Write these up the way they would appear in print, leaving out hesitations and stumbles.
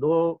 2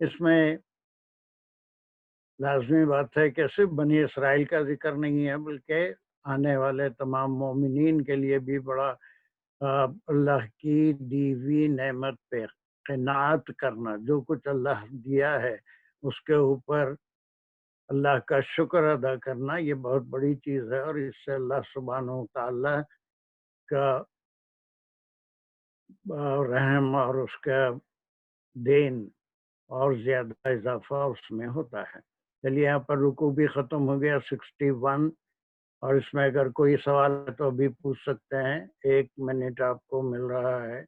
اس میں لازمی بات ہے کہ صرف بنی اسرائیل کا ذکر نہیں ہے بلکہ آنے والے تمام مومنین کے لیے بھی بڑا اللہ کی دی ہوئی نعمت پہ قناعت کرنا، جو کچھ اللہ دیا ہے اس کے اوپر اللہ کا شکر ادا کرنا، یہ بہت بڑی چیز ہے، اور اس سے اللہ سبحانہ و تعالی کا رحم اور اس کا دین اور زیادہ اضافہ اس میں ہوتا ہے۔ چلیے یہاں پر رکوع بھی ختم ہو گیا 61، اور اس میں اگر کوئی سوال ہے تو ابھی پوچھ سکتے ہیں، 1 منٹ آپ کو مل رہا ہے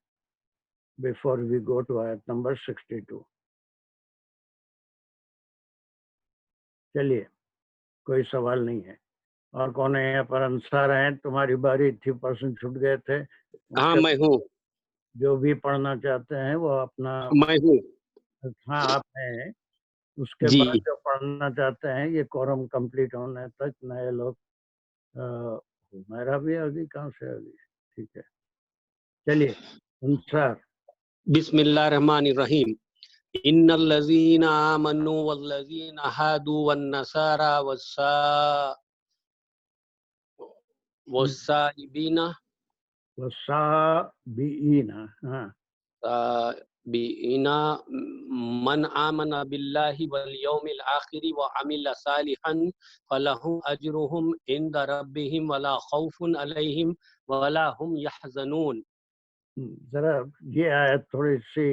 before we go to ayat number 62۔ چلیے کوئی سوال نہیں ہے۔ اور کون ہے یہاں پر؟ انصار ہیں، تمہاری باری تھی، پرسن چھٹ گئے تھے۔ ہاں میں ہوں، جو بھی پڑھنا چاہتے ہیں وہ اپنا، میں ہوں ہاں آپ ہیں، اس کے جی۔ بعد جو پڑھنا چاہتے ہیں یہ کورم کمپلیٹ ہونے تک نئے لوگ، میرا بھی آگے کہاں سے آگے، ٹھیک ہے چلیے انصار۔ بسم اللہ الرحمن الرحیم۔ ان الذین آمنوا والذین ہادوا والنصارى والسائبین والصابئین، ہاں من آمن باللہ والیوم الآخر وعمل صالحا فلہم اجرہم عند ربہم ولا خوف علیہم ولا ہم یحزنون۔ ذرا یہ آیت تھوڑی سی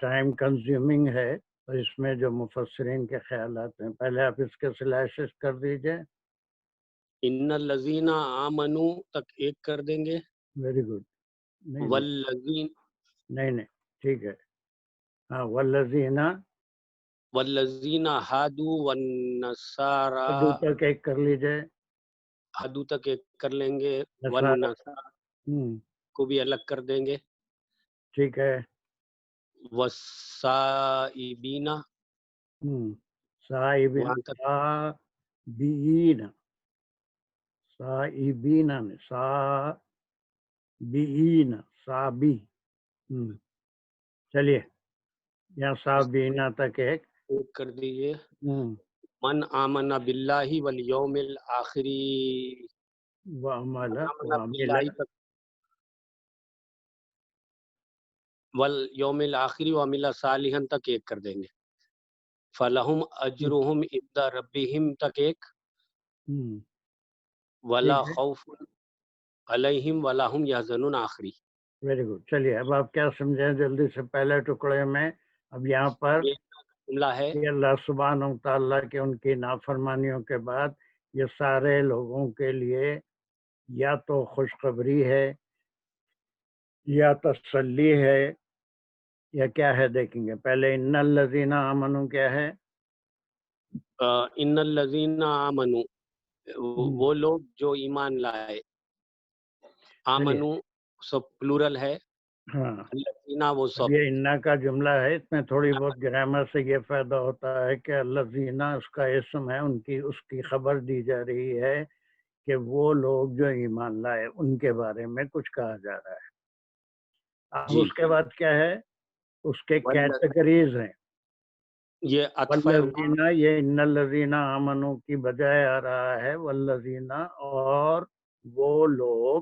ٹائم کنزیومنگ ہے، تو اس میں جو مفسرین کے خیالات ہیں پہلے آپ اس کے سلائسز کر دیجئے۔ ان الذین آمنوا تک ایک کر دیں گے، ویری گڈ، نہیں والذین نہیں ٹھیک ہے، ہاں والذین والذین ہادوا والنصارى، دو تک ایک کر لیجئے، ہادو تک ایک کر لیں گے، نصارہ، والنصارى کو بھی الگ کر دیں گے، ٹھیک ہے، والسائبین صائبین، وہاں تک، صابئین، صائبین صابئین، صابی، چلیے یہاں صابئین تک ایک کر دیجئے۔ ہوں، من آمن باللہ والیوم الآخر، وعمل باللہ تک، والیوم الآخر وعمل صالحا تک ایک کر دیں گے، فلہم اجرہم عند ربہم تک ایک، ولا ٹھیک ہے، خوف علیہم ولا ہم یحزنون آخری۔ Very good. چلیے اب آپ کیا سمجھیں جلدی سے پہلے ٹکڑے میں؟ اب یہاں پر یہ جملہ ہے، کہ اللہ سبحانہ و تعالیٰ کے ان کی نافرمانیوں کے بعد یہ سارے لوگوں کے لیے یا تو خوشخبری ہے یا تسلی ہے یا کیا ہے، دیکھیں گے پہلے ان الذین آمنوا کیا ہے؟ ان الذین آمنوا، وہ لوگ جو ایمان لائے، چلیے آمنو سب پلورل ہے، ہاں، الذین وہ اب سب، یہ انا کا جملہ ہے، اس میں تھوڑی بہت گرامر سے یہ فائدہ ہوتا ہے کہ الذین اس کا اسم ہے، اس کی خبر دی جا رہی ہے کہ وہ لوگ جو ایمان لائے ان کے بارے میں کچھ کہا جا رہا ہے۔ اب جی، اس کے بعد کیا ہے؟ اس کے کیٹیگریز ہیں۔ یہ عطف ہے، والذین، یہ ان الذین آمنوا کی بجائے آ رہا ہے والذین، اور وہ لوگ،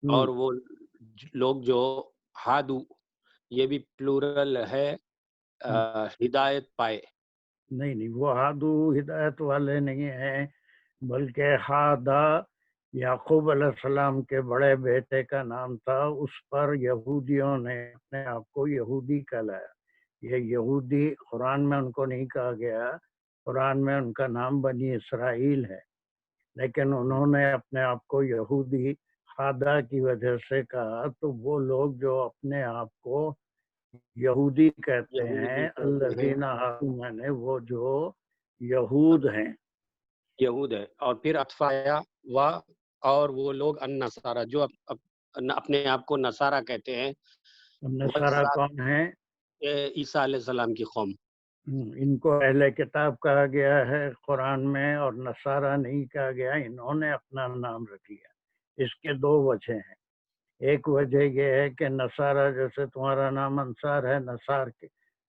اور وہ لوگ جو ہادو، یہ بھی پلورل ہے، ہدایت پائے، نہیں وہ ہادو ہدایت والے نہیں ہیں، بلکہ ہادا یعقوب علیہ السلام کے بڑے بیٹے کا نام تھا، اس پر یہودیوں نے اپنے آپ کو یہودی کہلایا۔ یہ یہودی قرآن میں ان کو نہیں کہا گیا، قرآن میں ان کا نام بنی اسرائیل ہے، لیکن انہوں نے اپنے آپ کو یہودی ہادا کی وجہ سے کہا، تو وہ لوگ جو اپنے آپ کو یہودی کہتے یہودی ہیں، کہتے ہیں، الذین ہادو میں نے وہ جو یہود ہیں، یہود ہے، اور پھر عطف آیا اور وہ لوگ النصارى جو اپنے آپ کو نصارہ کہتے ہیں، نصارہ کون ہیں؟ عیسیٰ علیہ السلام کی قوم۔ ان کو اہل کتاب کہا گیا ہے قرآن میں، اور نصارہ نہیں کہا گیا، انہوں نے اپنا نام رکھ لیا۔ اس کے دو وجہ ہیں، ایک وجہ یہ ہے کہ نصارہ جیسے تمہارا نام انصار ہے، نصار کے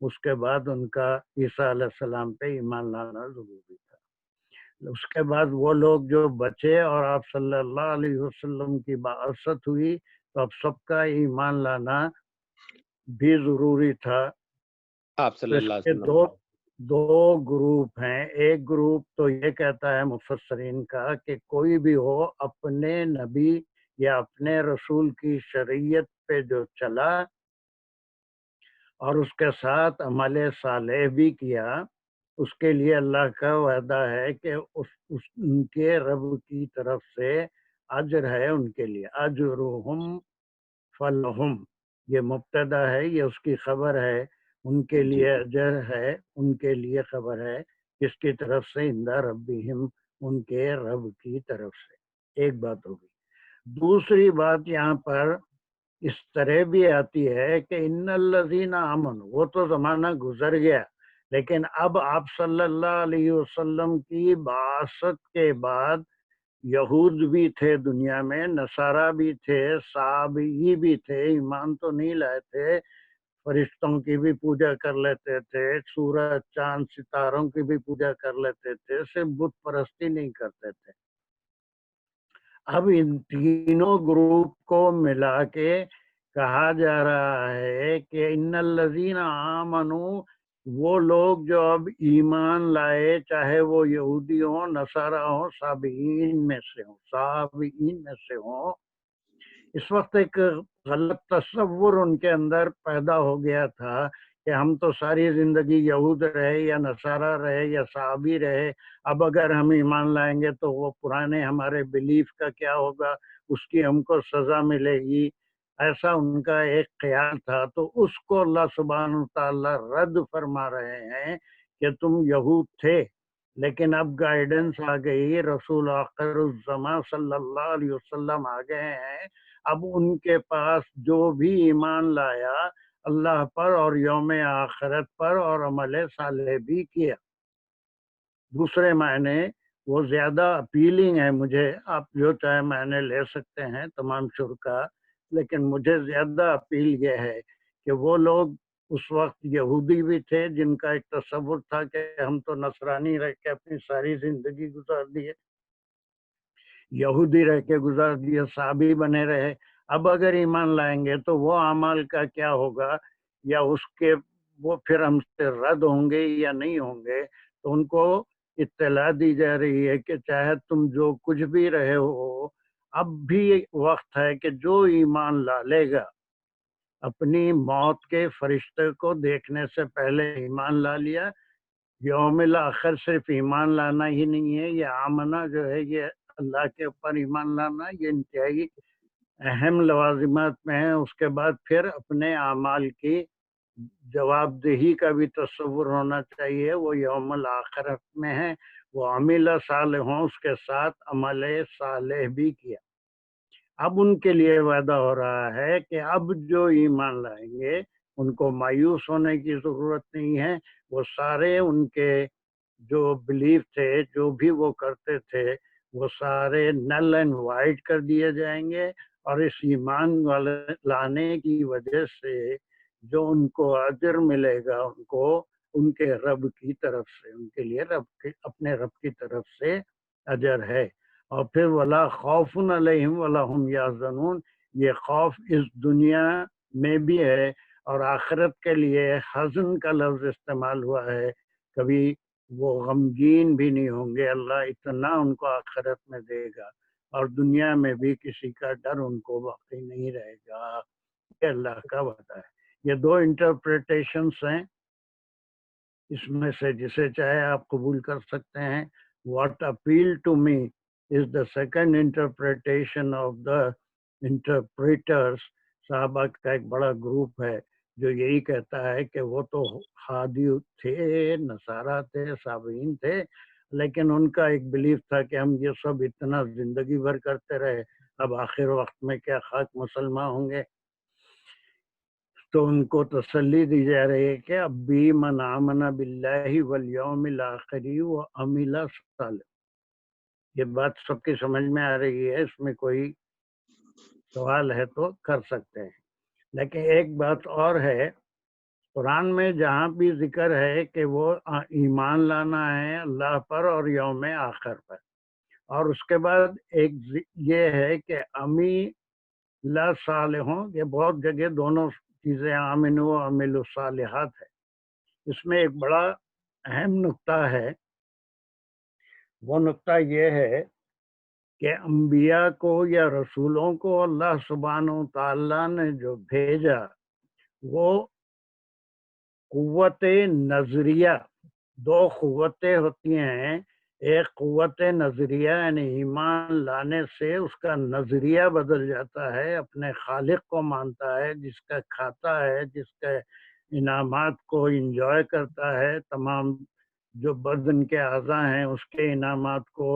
اس کے بعد ان کا عیسیٰ علیہ السلام پہ ایمان لانا ضروری تھا۔ اس کے بعد وہ لوگ جو بچے اور آپ صلی اللہ علیہ وسلم کی بعثت ہوئی تو اب سب کا ایمان لانا بھی ضروری تھا۔ آپ صلی اللہ اس علیہ کے وسلم دو گروپ ہیں۔ ایک گروپ تو یہ کہتا ہے مفسرین کا کہ کوئی بھی ہو اپنے نبی یا اپنے رسول کی شریعت پہ جو چلا اور اس کے ساتھ عمل صالح بھی کیا، اس کے لیے اللہ کا وعدہ ہے کہ ان کے رب کی طرف سے اجر ہے ان کے لیے، اجرہم فلہم، یہ مبتدا ہے، یہ اس کی خبر ہے، ان کے لیے اجر ہے، ان کے لیے خبر ہے، کس کی طرف سے؟ عند ربہم، ان کے رب کی طرف سے۔ ایک بات ہوگی۔ دوسری بات یہاں پر اس طرح بھی آتی ہے کہ ان الذین آمنوا، وہ تو زمانہ گزر گیا، لیکن اب آپ صلی اللہ علیہ وسلم کی بعثت کے بعد یہود بھی تھے دنیا میں، نصارہ بھی تھے، صابئی بھی تھے، ایمان تو نہیں لائے تھے، فرشتوں کی بھی پوجا کر لیتے تھے، سورج چاند ستاروں کی بھی پوجا کر لیتے تھے، صرف بت پرستی نہیں کرتے تھے۔ اب ان تینوں گروپ کو ملا کے کہا جا رہا ہے کہ ان الذین آمنوا، وہ لوگ جو اب ایمان لائے، چاہے وہ یہودی ہوں، نصارہ ہوں، صابئین میں سے ہوں۔ اس وقت ایک غلط تصور ان کے اندر پیدا ہو گیا تھا کہ ہم تو ساری زندگی یہود رہے یا نصارہ رہے یا صحابی رہے، اب اگر ہم ایمان لائیں گے تو وہ پرانے ہمارے بلیف کا کیا ہوگا، اس کی ہم کو سزا ملے گی، ایسا ان کا ایک خیال تھا۔ تو اس کو اللہ سبحانہ تعالیٰ رد فرما رہے ہیں کہ تم یہود تھے، لیکن اب گائیڈنس آ گئی، رسول آخر الزمان صلی اللہ علیہ وسلم آ گئے ہیں، اب ان کے پاس جو بھی ایمان لایا اللہ پر اور یوم آخرت پر اور عمل صالح بھی کیا، دوسرے معنی وہ زیادہ اپیلنگ ہے مجھے، آپ جو چاہے معنی لے سکتے ہیں تمام شرکا، لیکن مجھے زیادہ اپیل یہ ہے کہ وہ لوگ اس وقت یہودی بھی تھے جن کا ایک تصور تھا کہ ہم تو نصرانی رہ کے اپنی ساری زندگی گزار دیے، یہودی رہ کے گزار دیے، صحابی بنے رہے، اب اگر ایمان لائیں گے تو وہ اعمال کا کیا ہوگا، یا اس کے وہ پھر ہم سے رد ہوں گے یا نہیں ہوں گے۔ تو ان کو اطلاع دی جا رہی ہے کہ چاہے تم جو کچھ بھی رہے ہو، اب بھی وقت ہے کہ جو ایمان لا لے گا، اپنی موت کے فرشتے کو دیکھنے سے پہلے ایمان لا لیا۔ یوم الآخر صرف ایمان لانا ہی نہیں ہے، یہ آمنا جو ہے یہ اللہ کے اوپر ایمان لانا، یہ انتہائی اہم لوازمات میں ہے۔ اس کے بعد پھر اپنے اعمال کی جواب دہی کا بھی تصور ہونا چاہیے، وہ یوم الآخرت میں ہے، وہ عمل صالح ہوں، اس کے ساتھ عمل صالح بھی کیا۔ اب ان کے لیے وعدہ ہو رہا ہے کہ اب جو ایمان لائیں گے ان کو مایوس ہونے کی ضرورت نہیں ہے، وہ سارے ان کے جو بلیف تھے، جو بھی وہ کرتے تھے، وہ سارے نل اینڈ وائٹ کر دیے جائیں گے، اور اس ایمان والے لانے کی وجہ سے جو ان کو اجر ملے گا، ان کو ان کے رب کی طرف سے، ان کے لیے اپنے رب کی طرف سے اجر ہے۔ اور پھر ولا خوف علیہم ولا هم یحزنون، یہ خوف اس دنیا میں بھی ہے اور آخرت کے لیے حزن کا لفظ استعمال ہوا ہے، کبھی وہ غمگین بھی نہیں ہوں گے، اللہ اتنا ان کو آخرت میں دے گا، اور دنیا میں بھی کسی کا ڈر ان کو باقی نہیں رہے گا، یہ اللہ کا وعدہ ہے۔ یہ دو انٹرپریٹیشنز ہیں، اس میں سے جسے چاہے آپ قبول کر سکتے ہیں۔ What appealed to me is the second interpretation of the interpreters۔ صحابہ کا ایک بڑا گروپ ہے جو یہی کہتا ہے کہ وہ تو ہادی تھے، نصارہ تھے، صابئین تھے، لیکن ان کا ایک بلیف تھا کہ ہم یہ سب اتنا زندگی بھر کرتے رہے، اب آخر وقت میں کیا خاک مسلمان ہوں گے۔ تو ان کو تسلی دی جا رہی ہے کہ اب بھی من آمن باللہ والیوم الآخر وعمل صالح۔ یہ بات سب کی سمجھ میں آ رہی ہے، اس میں کوئی سوال ہے تو کر سکتے ہیں۔ لیکن ایک بات اور ہے قرآن میں جہاں بھی ذکر ہے کہ وہ ایمان لانا ہے اللہ پر اور یوم آخر پر، اور اس کے بعد ایک یہ ہے کہ امی لا صالحوں، یہ بہت جگہ دونوں چیزیں آمنو و عملوا الصالحات ہے۔ اس میں ایک بڑا اہم نقطہ ہے، وہ نقطہ یہ ہے کہ انبیاء کو یا رسولوں کو اللہ سبحانہ و تعالیٰ نے جو بھیجا وہ قوت نظریہ، دو قوتیں ہوتی ہیں، ایک قوت نظریہ یعنی ایمان لانے سے اس کا نظریہ بدل جاتا ہے، اپنے خالق کو مانتا ہے، جس کا کھاتا ہے، جس کے انعامات کو انجوائے کرتا ہے، تمام جو بدن کے اعضاء ہیں اس کے انعامات کو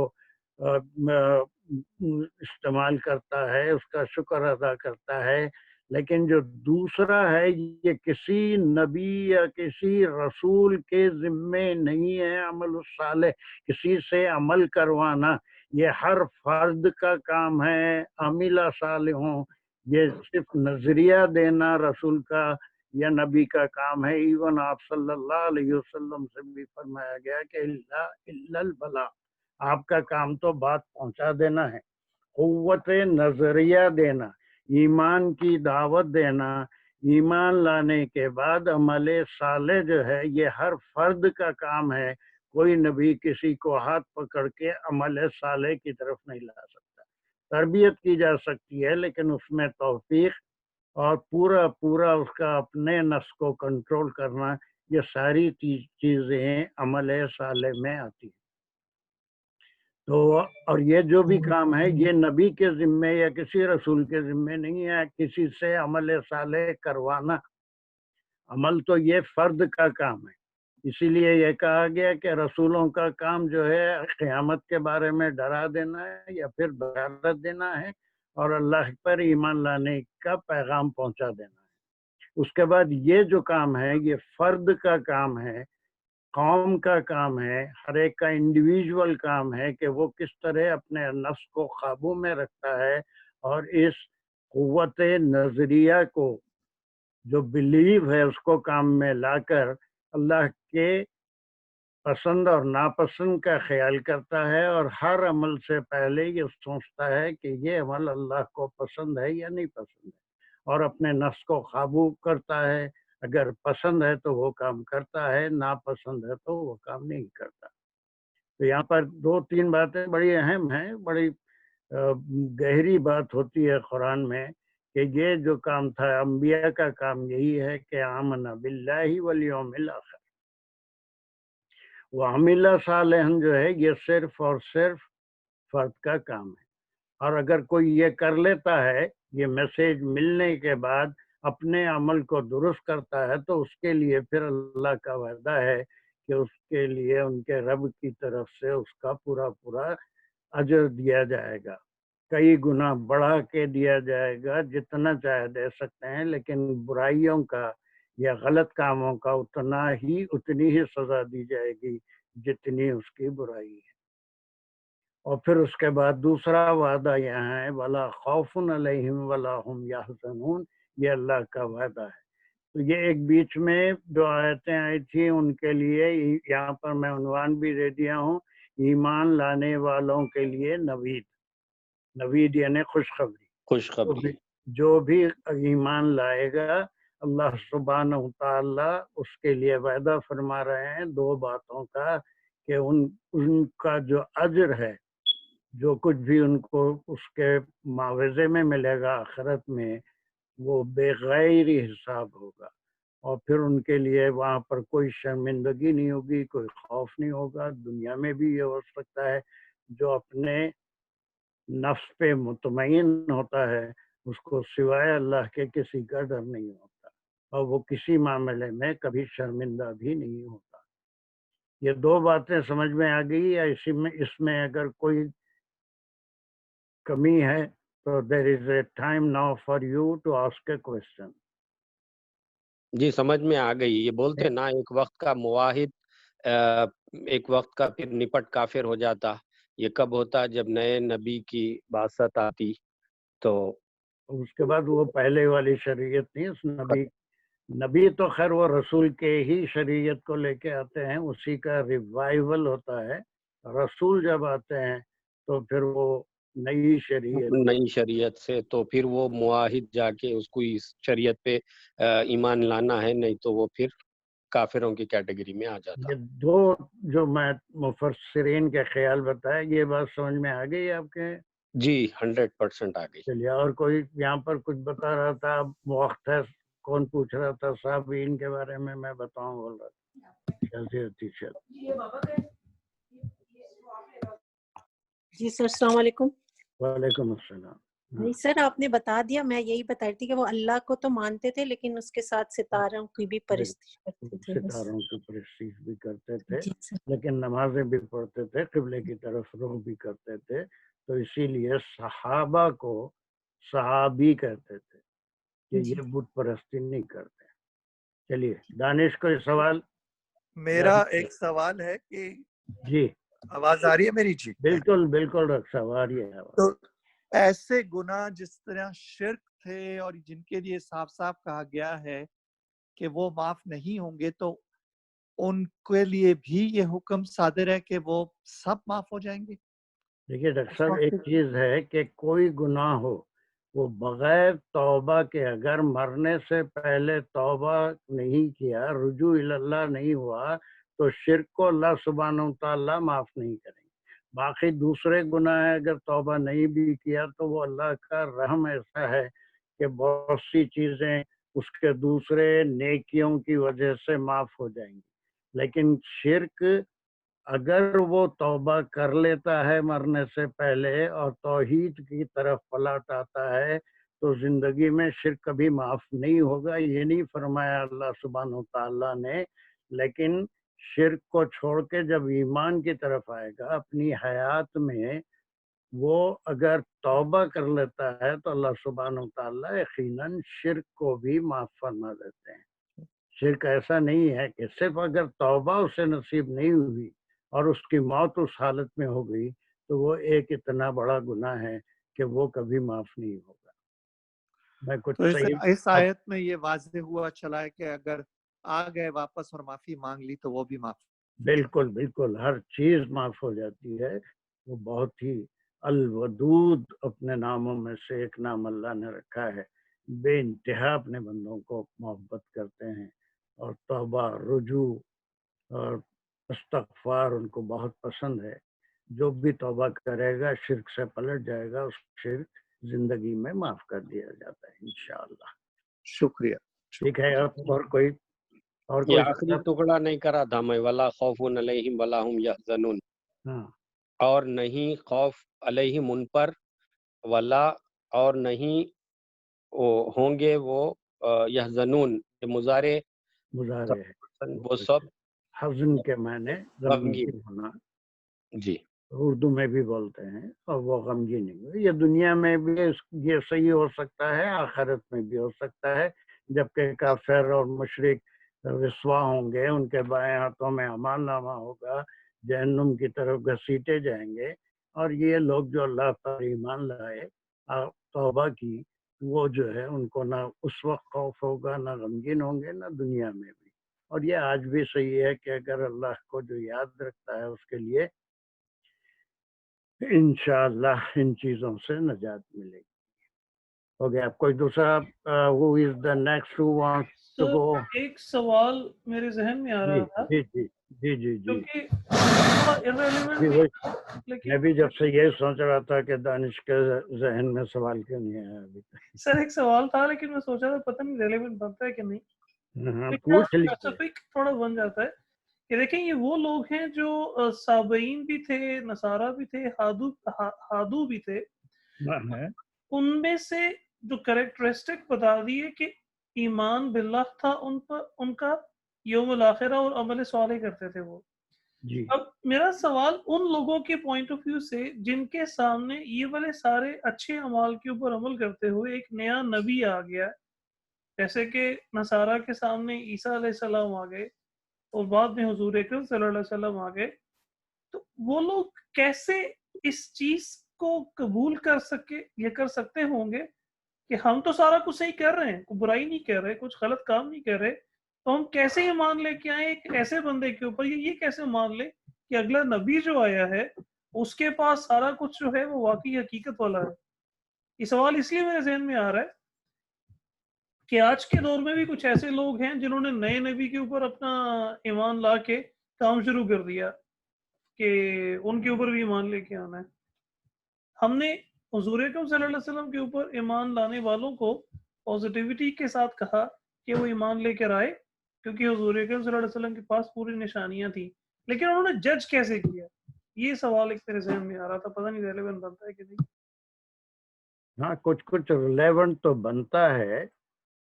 استعمال کرتا ہے، اس کا شکر ادا کرتا ہے۔ لیکن جو دوسرا ہے یہ کسی نبی یا کسی رسول کے ذمے نہیں ہے عمل الصالح، کسی سے عمل کروانا، یہ ہر فرد کا کام ہے۔ عامل صالحوں، یہ صرف نظریہ دینا رسول کا یا نبی کا کام ہے۔ ایون آپ صلی اللہ علیہ وسلم سے بھی فرمایا گیا کہ الا البلاغ، آپ کا کام تو بات پہنچا دینا ہے۔ قوت نظریہ دینا، ایمان کی دعوت دینا، ایمان لانے کے بعد عمل صالح جو ہے یہ ہر فرد کا کام ہے۔ کوئی نبی کسی کو ہاتھ پکڑ کے عمل صالح کی طرف نہیں لا سکتا۔ تربیت کی جا سکتی ہے لیکن اس میں توفیق اور پورا اس کا اپنے نفس کو کنٹرول کرنا، یہ ساری چیزیں عمل صالح میں آتی ہیں۔ تو اور یہ جو بھی کام ہے یہ نبی کے ذمے یا کسی رسول کے ذمے نہیں ہے کسی سے عمل صالح کروانا۔ عمل تو یہ فرد کا کام ہے، اسی لیے یہ کہا گیا کہ رسولوں کا کام جو ہے قیامت کے بارے میں ڈرا دینا ہے یا پھر بشارت دینا ہے اور اللہ پر ایمان لانے کا پیغام پہنچا دینا ہے۔ اس کے بعد یہ جو کام ہے یہ فرد کا کام ہے، قوم کا کام ہے، ہر ایک کا انڈیویجول کام ہے کہ وہ کس طرح اپنے نفس کو قابو میں رکھتا ہے اور اس قوت نظریہ کو جو بلیو ہے اس کو کام میں لا کر اللہ کے پسند اور ناپسند کا خیال کرتا ہے، اور ہر عمل سے پہلے یہ سوچتا ہے کہ یہ عمل اللہ کو پسند ہے یا نہیں پسند ہے، اور اپنے نفس کو قابو کرتا ہے۔ اگر پسند ہے تو وہ کام کرتا ہے، ناپسند ہے تو وہ کام نہیں کرتا۔ تو یہاں پر دو تین باتیں بڑی اہم ہیں، بڑی گہری بات ہوتی ہے قرآن میں کہ یہ جو کام تھا انبیاء کا کام یہی ہے کہ آمنا باللہ والیوم الآخر۔ وعمل صالحا جو ہے یہ صرف اور صرف فرد کا کام ہے، اور اگر کوئی یہ کر لیتا ہے، یہ میسیج ملنے کے بعد اپنے عمل کو درست کرتا ہے تو اس کے لیے پھر اللہ کا وعدہ ہے کہ اس کے لیے ان کے رب کی طرف سے اس کا پورا اجر دیا جائے گا، کئی گنا بڑھا کے دیا جائے گا، جتنا چاہے دے سکتے ہیں، لیکن برائیوں کا یا غلط کاموں کا اتنی ہی سزا دی جائے گی جتنی اس کی برائی ہے۔ اور پھر اس کے بعد دوسرا وعدہ یہاں ہے وَلَا خَوْفٌ عَلَيْهِمْ وَلَا هُمْ يَحْزَنُونَ، یہ اللہ کا وعدہ ہے۔ تو یہ ایک بیچ میں جو آیتیں آئی تھی ان کے لیے یہاں پر میں عنوان بھی دے دیا ہوں، ایمان لانے والوں کے لیے نوید یعنی خوشخبری۔ جو بھی ایمان لائے گا اللہ سبحانہ تعالیٰ اس کے لیے وعدہ فرما رہے ہیں دو باتوں کا کہ ان کا جو اجر ہے، جو کچھ بھی ان کو اس کے معاوضے میں ملے گا آخرت میں، وہ بغیر حساب ہوگا، اور پھر ان کے لیے وہاں پر کوئی شرمندگی نہیں ہوگی، کوئی خوف نہیں ہوگا۔ دنیا میں بھی یہ ہو سکتا ہے جو اپنے نفس پہ مطمئن ہوتا ہے اس کو سوائے اللہ کے کسی کا ڈر نہیں ہوتا، اور وہ کسی معاملے میں کبھی شرمندہ بھی نہیں ہوتا۔ یہ دو باتیں سمجھ میں آ گئی، یا اس میں اگر کوئی کمی ہے تو there is a time now for you to ask a question۔ جی سمجھ میں آ گئی۔ یہ بولتے نا ایک وقت کا مواحد ایک وقت کا پھر نپٹ کافر ہو جاتا، یہ کب ہوتا؟ جب نئے نبی کی بعثت آتی، تو اس کے بعد وہ پہلے والی شریعت نہیں، اس نبی تو خیر وہ رسول کے ہی شریعت کو لے کے آتے ہیں، اسی کا ریوائول ہوتا ہے. رسول جب آتے ہیں تو پھر وہ نئی شریعت سے، تو پھر وہ معاہد جا کے اس کو اس شریعت پہ ایمان لانا ہے، نہیں تو وہ پھر کافروں کی کیٹیگری میں آ جاتا. یہ دو جو میں مفسرین کے خیال بتایا، یہ بات سمجھ میں آ گئی آپ کے؟ جی 100% آ گئی. چلیے، اور کوئی یہاں پر کچھ بتا رہا تھا؟ وقت ہے، کون پوچھ رہا تھا؟ صابئین کے بارے میں بتاؤں بول رہا تھا. جی سر السلام علیکم. وعلیکم السلام. نہیں سر، آپ نے بتا دیا. میں یہی بتا رہی تھی کہ وہ اللہ کو تو مانتے تھے لیکن اس کے ساتھ ستاروں کی بھی پرستش کرتے تھے. ستاروں کی پرستش بھی کرتے تھے، جی سر. لیکن نمازیں بھی پڑھتے تھے، قبلے کی طرف رخ بھی کرتے تھے. تو اسی لیے صحابہ کو صحابی کہتے تھے کہ یہ بت پرستی نہیں کرتے. چلیے، دانش کوئی سوال؟ میرا ایک سوال ہے کہ جی آواز آ رہی ہے میری؟ جی بالکل بالکل رکھ سوال ہے. تو ایسے گناہ جس طرح شرک تھے اور جن کے لیے صاف صاف کہا گیا ہے کہ وہ معاف نہیں ہوں گے، تو ان کے لیے بھی یہ حکم صادر ہے کہ وہ سب معاف ہو جائیں گے؟ دیکھیے ڈاکٹر صاحب، ایک چیز ہے کہ کوئی گناہ ہو، وہ بغیر توبہ کے اگر مرنے سے پہلے توبہ نہیں کیا، رجوع اللہ نہیں ہوا، تو شرک کو اللہ سبحانہ وتعالیٰ معاف نہیں کریں گے. باقی دوسرے گناہ اگر توبہ نہیں بھی کیا تو وہ اللہ کا رحم ایسا ہے کہ بہت سی چیزیں اس کے دوسرے نیکیوں کی وجہ سے معاف ہو جائیں گی. لیکن شرک اگر وہ توبہ کر لیتا ہے مرنے سے پہلے اور توحید کی طرف پلٹ آتا ہے تو زندگی میں شرک کبھی معاف نہیں ہوگا. یہ نہیں فرمایا اللہ سبحانہ وتعالیٰ نے، لیکن شرک کو چھوڑ کے جب ایمان کی طرف آئے گا اپنی حیات میں، وہ اگر توبہ کر لیتا ہے تو اللہ سبحانہ وتعالیٰ یقیناً شرک کو بھی معاف فرما دیتے ہیں. شرک ایسا نہیں ہے کہ صرف اگر توبہ اسے نصیب نہیں ہوئی اور اس کی موت اس حالت میں ہو گئی تو وہ ایک اتنا بڑا گناہ ہے کہ وہ کبھی معاف نہیں ہوگا. میں کچھ تو صحیح اس آیت میں یہ واضح ہوا چلا ہے کہ اگر آ گئے واپس اور معافی مانگ لی تو وہ بھی معاف. بالکل بالکل، ہر چیز معاف ہو جاتی ہے. وہ بہت ہی الودود اپنے ناموں میں سے ایک نام اللہ نے رکھا ہے. بے انتہا اپنے بندوں کو محبت کرتے ہیں اور توبہ، رجوع اور استغفار ان کو بہت پسند ہے. جو بھی توبہ کرے گا شرک سے پلٹ جائے گا، اس شرک زندگی میں معاف کر دیا جاتا ہے انشاءاللہ. شکریہ. ٹھیک ہے، اور کوئی یہ آخری ٹکڑا نہیں کرا تھا میں، ولا خوف علیہم ولا ہم یحزنون. ہاں، اور نہیں خوف علیہم ان پر، ولا اور نہیں ہوں گے وہ یحزنون مضارع ہے وہ سب حزن کے معنی غمگین ہونا. جی اردو میں بھی بولتے ہیں، اور وہ غمگین نہیں. یہ دنیا میں بھی یہ صحیح ہو سکتا ہے، آخرت میں بھی ہو سکتا ہے. جبکہ کافر اور مشرک رسوا ہوں گے، ان کے بائیں ہاتھوں میں امان نامہ ہوگا، جہنم کی طرف گھسیٹے جائیں گے. اور یہ لوگ جو اللہ پر ایمان لائے، توبہ کی، وہ جو ہے ان کو نہ اس وقت خوف ہوگا، نہ غمگین ہوں گے، نہ دنیا میں بھی. اور یہ آج بھی صحیح ہے کہ اگر اللہ کو جو یاد رکھتا ہے اس کے لیے انشاءاللہ ان چیزوں سے نجات ملے گی. ہو گیا. کوئی دوسرا who is the next who wants to go؟ ایک سوال میرے ذہن میں آ رہا تھا، جی جی جی جی جی میں بھی جب سے یہ سوچ رہا تھا کہ دانش کے ذہن میں سوال کیوں نہیں آیا ابھی تک. سر ایک سوال تھا لیکن میں سوچا تھا پتہ نہیں ریلیونٹ بنتا ہے کہ نہیں. پوچھ لیجیے. تھوڑا بن جاتا ہے کہ دیکھیں یہ وہ لوگ ہیں جو صابئین بھی تھے، نصارہ بھی تھے، ہادو بھی تھے. ان میں سے جو کریکٹرسٹک بتا دیے کہ ایمان باللہ تھا ان پر، ان کا یوم الاخرہ اور عمل صالح کرتے تھے وہ. جی اب میرا سوال ان لوگوں کے پوائنٹ آف ویو سے جن کے سامنے یہ والے سارے اچھے اعمال کے اوپر عمل کرتے ہوئے ایک نیا نبی آ گیا، جیسے کہ نصارہ کے سامنے عیسیٰ علیہ السلام آ گئے اور بعد میں حضور اکرم صلی اللہ علیہ وسلم آ گئے، تو وہ لوگ کیسے اس چیز کو قبول کر سکتے ہوں گے کہ ہم تو سارا کچھ صحیح کر رہے ہیں, کوئی برائی نہیں کر رہے, کچھ غلط کام نہیں کر رہے, تو ہم کیسے یہ مان لے کے آئے ایک ایسے بندے کے اوپر, یہ کیسے مان لے کہ اگلا نبی جو آیا ہے اس کے پاس سارا کچھ جو ہے وہ واقعی حقیقت والا ہے. یہ سوال اس لیے میرے ذہن میں آ رہا ہے کہ آج کے دور میں بھی کچھ ایسے لوگ ہیں جنہوں نے نئے نبی کے اوپر اپنا ایمان لا کے کام شروع کر دیا کہ ان کے اوپر بھی ایمان لے کے آنا ہے. ہم نے حضور اکرم صلی اللہ علیہ وسلم کے اوپر ایمان لانے والوں کو پازیٹیوٹی کے ساتھ کہا کہ وہ ایمان لے کر آئے, کیونکہ حضور اکرم صلی اللہ علیہ وسلم کے پاس پوری نشانیاں تھیں, لیکن انہوں نے جج کیسے کیا؟ یہ سوال ایک میرے ذہن میں آ رہا تھا, پتہ نہیں ریلیونٹ بنتا ہے کہ نہیں. ہاں کچھ ریلیونٹ تو بنتا ہے.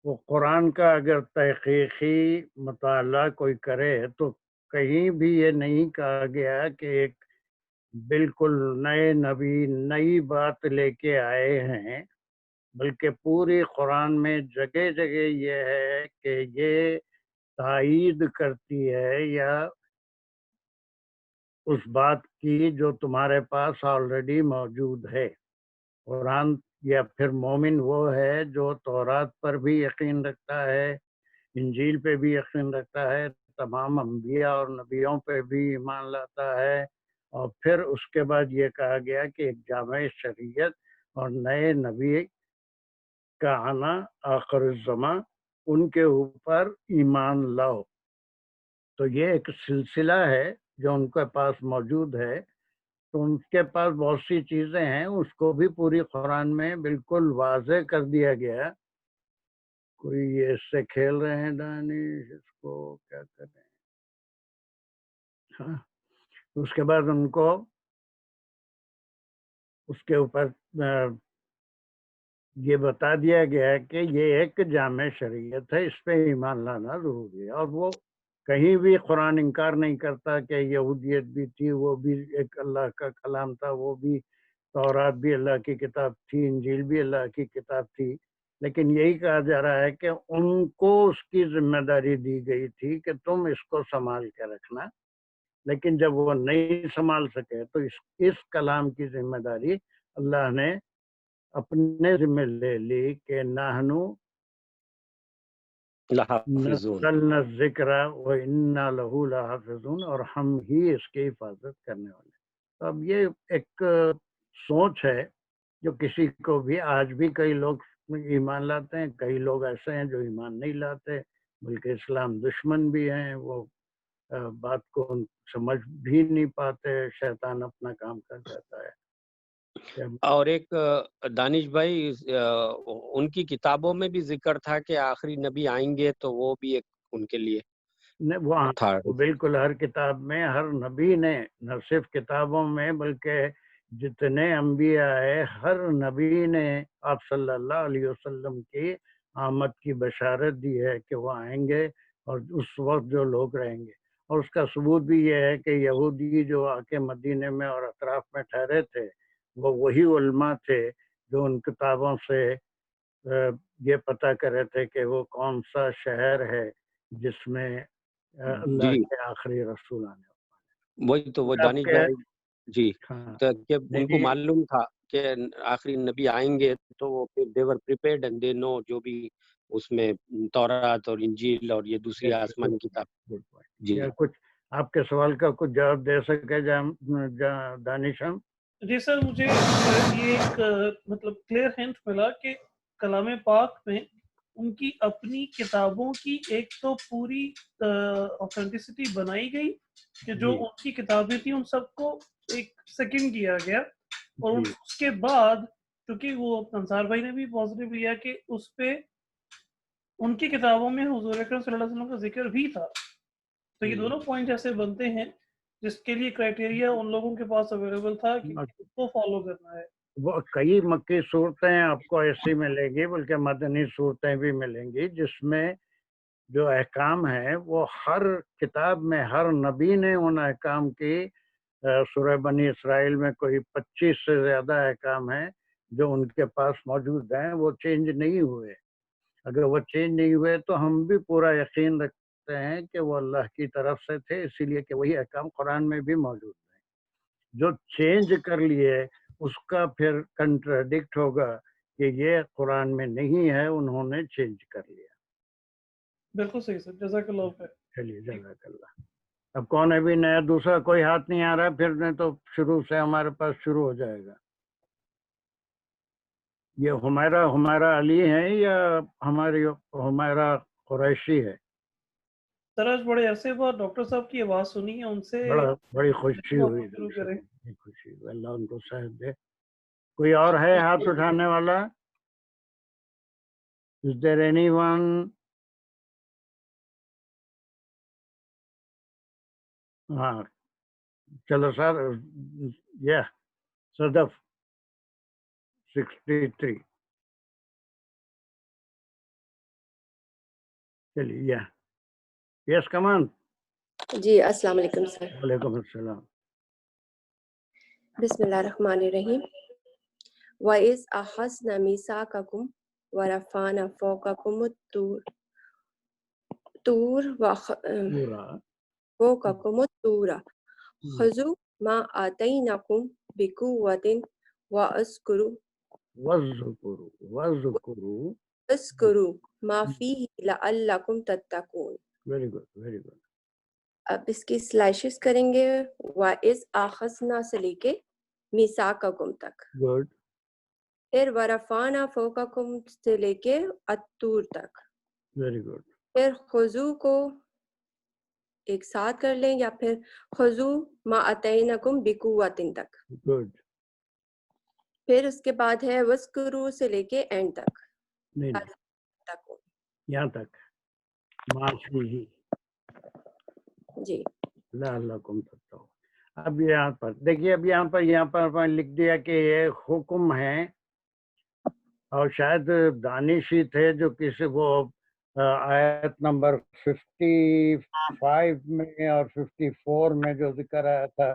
وہ قرآن کا اگر تحقیقی مطالعہ کوئی کرے تو کہیں بھی یہ نہیں کہا گیا کہ ایک بالکل نئے نبی نئی بات لے کے آئے ہیں, بلکہ پوری قرآن میں جگہ جگہ یہ ہے کہ یہ تائید کرتی ہے یا اس بات کی جو تمہارے پاس آلریڈی موجود ہے. قرآن یا پھر مومن وہ ہے جو تورات پر بھی یقین رکھتا ہے, انجیل پہ بھی یقین رکھتا ہے, تمام انبیاء اور نبیوں پہ بھی ایمان لاتا ہے, اور پھر اس کے بعد یہ کہا گیا کہ ایک جامع شریعت اور نئے نبی کا آنا آخر الزمان ان کے اوپر ایمان لاؤ. تو یہ ایک سلسلہ ہے جو ان کے پاس موجود ہے. تو ان کے پاس بہت سی چیزیں ہیں, اس کو بھی پوری قرآن میں بالکل واضح کر دیا گیا. کوئی یہ اس سے کھیل رہے ہیں دانش, اس کو کیا کریں. ہاں اس کے بعد ان کو اس کے اوپر یہ بتا دیا گیا کہ یہ ایک جامع شریعت ہے, اس پہ ایمان لانا ضروری ہے. اور وہ کہیں بھی قرآن انکار نہیں کرتا کہ یہودیت بھی تھی, وہ بھی ایک اللہ کا کلام تھا, وہ بھی تورات بھی اللہ کی کتاب تھی, انجیل بھی اللہ کی کتاب تھی, لیکن یہی کہا جا رہا ہے کہ ان کو اس کی ذمہ داری دی گئی تھی کہ تم اس کو سنبھال کے رکھنا. لیکن جب وہ نہیں سنبھال سکے تو اس کلام کی ذمہ داری اللہ نے اپنے ذمہ لے لی کہ نحنو نزلنا الذکر وإنا لہ لحافظون, اور ہم ہی اس کی حفاظت کرنے والے. تو اب یہ ایک سوچ ہے جو کسی کو بھی, آج بھی کئی لوگ ایمان لاتے ہیں, کئی لوگ ایسے ہیں جو ایمان نہیں لاتے بلکہ اسلام دشمن بھی ہیں, وہ بات کو سمجھ بھی نہیں پاتے, شیطان اپنا کام کر جاتا ہے. اور ایک دانش بھائی ان کی کتابوں میں بھی ذکر تھا کہ آخری نبی آئیں گے, تو وہ بھی ایک ان کے لیے تھا. وہ بالکل ہر کتاب میں ہر نبی نے, نہ صرف کتابوں میں بلکہ جتنے انبیاء ہے, ہر نبی نے آپ صلی اللہ علیہ وسلم کی آمد کی بشارت دی ہے کہ وہ آئیں گے اور اس وقت جو لوگ رہیں گے. اور اس کا ثبوت بھی یہ ہے کہ یہودی جو آ کے مدینے میں اور اطراف میں ٹھہرے تھے, وہ وہی علماء تھے جو ان کتابوں سے یہ پتہ کرے تھے کہ وہ کون سا شہر ہے جس میں اللہ کے آخری رسول آنے والے. وہی تو وہ دانش بھائی جی, تو کہ ان کو معلوم تھا کہ آخری نبی آئیں گے, تو وہ پھر they were prepared and they know جو بھی اس میں تورات اور انجیل اور یہ دوسری آسمانی کتاب. جی کچھ آپ کے سوال کا کچھ جواب دے سکے دانش ہم؟ جی سر, مجھے یہ ایک مطلب کلیئر ہنٹ ملا کہ کلام پاک میں ان کی اپنی کتابوں کی ایک تو پوری آتھینٹسٹی بنائی گئی کہ جو ان کی کتابیں تھیں ان سب کو ایک سیکنڈ کیا گیا, اور اس کے بعد کیونکہ وہ انصار بھائی نے بھی پازیٹیو لیا کہ اس پہ ان کی کتابوں میں حضور اکرم صلی اللہ علیہ وسلم کا ذکر بھی تھا. تو یہ دونوں پوائنٹ ایسے بنتے ہیں جس کے لیے کرائٹیریا ان لوگوں کے پاس اویلیبل تھا کہ اس کو فالو کرنا ہے. وہ کئی مکی صورتیں آپ کو ایسی ملیں گی, بلکہ مدنی صورتیں بھی ملیں گی, جس میں جو احکام ہیں وہ ہر کتاب میں ہر نبی نے ان احکام کی, سورہ بنی اسرائیل میں کوئی 25 سے زیادہ احکام ہیں جو ان کے پاس موجود ہیں, وہ چینج نہیں ہوئے. اگر وہ چینج نہیں ہوئے تو ہم بھی پورا یقین رکھتے ہیں کہ وہ اللہ کی طرف سے تھے, اسی لیے کہ وہی احکام قرآن میں بھی موجود ہیں. جو چینج کر لیے اس کا پھر کنٹراڈکٹ ہوگا کہ یہ قرآن میں نہیں ہے، انہوں نے چینج کر لیا۔ بالکل صحیح سر، جزاک اللہ خیر۔ چلیے جزاک اللہ۔ اب کون ابھی نیا دوسرا کوئی ہاتھ نہیں آ رہا ہے؟ پھر نہیں تو شروع سے ہمارے پاس شروع ہو جائے گا۔ یہ ہمارا علی ہے یا ہماری ہمارا قریشی ہے؟ سر آج بڑے عرصے بعد ڈاکٹر صاحب کی آواز سنی ہے، ان سے بڑی خوشی ہوئی، شروع کریں۔ خوشی ہوئی، اللہ ان کو صحت دے۔ کوئی اور ہے ہاتھ اٹھانے والا؟ Is there anyone? ہاں چلو سر، یہ صدف 63 چلیے، یس کمان۔ جی السلام علیکم سر۔ وعلیکم السلام۔ بسم اللہ الرحمن الرحیم۔ وَإِذْ أَخَذْنَا مِيثَاقَكُمْ وَرَفَعْنَا فَوْقَكُمُ الطُّورَ خُذُوا مَا آتَيْنَاكُمْ بِقُوَّةٍ وَاذْكُرُوا مَا فِيهِ لَعَلَّكُمْ تَتَّقُونَ۔ Very good, very good. اب اس کی سلائشز کریں گے، وَإِذْ أَخَذْنَا سے لے کے مِيثَاقَكُمْ تک، گڈ۔ پھر وَرَفَعْنَا فَوْقَكُمْ سے لے کے الطور تک، ویری گڈ۔ پھر خُذُوا کو ایک ساتھ کر لیں، یا پھر خُذُوا مَا آتَيْنَاكُمْ بِقُوَّةٍ تک، گڈ۔ پھر اس کے بعد ہے وَاذْكُرُوا سے لے کے اینڈ تک، نہیں یہاں تک معافی ہی جی لعلکم تتقون۔ اب یہاں پر دیکھیے، اب یہاں پر لکھ دیا کہ یہ حکم ہے، اور شاید دانشی تھے جو کسی وہ آیت نمبر 55 میں اور 54 میں جو ذکر آیا تھا،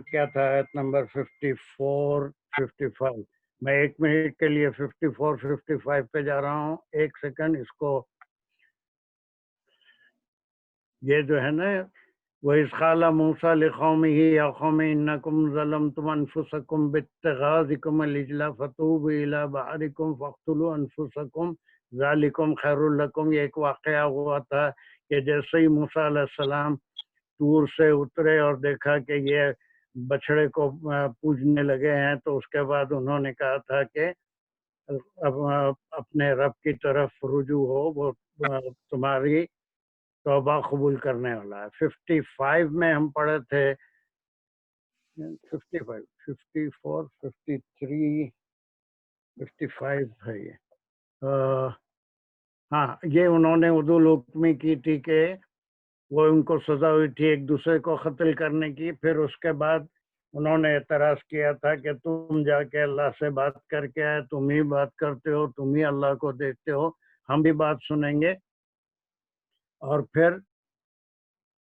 کیا تھا آیت نمبر 55 میں ایک منٹ کے لیے 55 پہ جا رہا ہوں، ایک سیکنڈ اس کو، یہ جو ہے نا، وَإِذْ قَالَ مُوسَىٰ لِقَوْمِهِ يَا قَوْمِ إِنَّكُمْ ظَلَمْتُمْ أَنفُسَكُمْ بِاتِّخَاذِكُمُ الْعِجْلَ فَتُوبُوا إِلَىٰ بَارِئِكُمْ فَاقْتُلُوا أَنفُسَكُمْ ذَٰلِكُمْ خَيْرٌ لَكُمْ۔ یہ ایک واقعہ ہوا تھا کہ جیسے ہی موسیٰ علیہ السلام طور سے اترے اور دیکھا کہ یہ بچڑے کو پوجنے لگے ہیں، تو اس کے بعد انہوں نے کہا تھا کہ اپنے رب کی طرف رجوع ہو، وہ تمہاری توبہ قبول کرنے والا ہے۔ 55 میں ہم پڑھے تھے، 55 54 53 55 ہے یہ۔ ہاں، یہ انہوں نے عدول حکمی کی تھی کہ وہ ان کو سزا ہوئی تھی ایک دوسرے کو قتل کرنے کی۔ پھر اس کے بعد انہوں نے اعتراض کیا تھا کہ تم جا کے اللہ سے بات کر کے آئے، تم ہی بات کرتے ہو، تم ہی اللہ کو دیکھتے ہو، ہم بھی بات سنیں گے۔ اور پھر